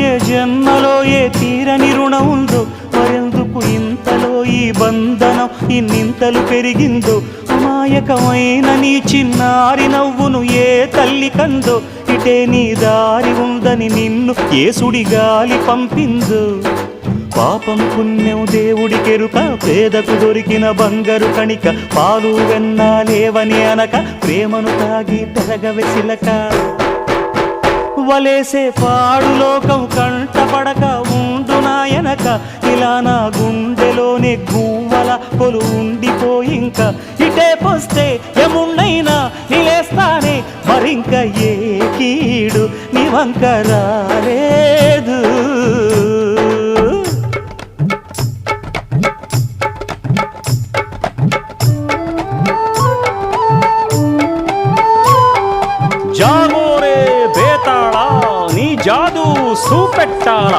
ఏ జన్మలో ఏ తీరని రుణం ఉందో, మరెందుకు ఇంతలో ఈ బంధనం ఇన్నింతలు పెరిగిందో. అమాయకమైన నీ చిన్నారి నవ్వును ఏ తల్లి కందో, ఇటే నీ దారి ఉందని నిన్ను ఏ సుడిగాలి పంపిందో. పాపం పుణ్యం దేవుడికెరుక, పేదకు దొరికిన బంగారు కణిక, పాలు వెన్నాలేవని అనక ప్రేమను తాగి పెరగవెసిలక. వలేసే పాడు లోకం కంటపడక ఉండు నాయనక, ఇలా నా గుండెలోనే గువ్వల కొలు ఉండిపోయింక. ఇటే పోస్తే ఎమున్నైనా నిలేస్తానే, మరింక ఏ కీడు నీ వంక రాలేదు. జాగోరే బేతాళా, నీ జాదు సూపెట్టాల.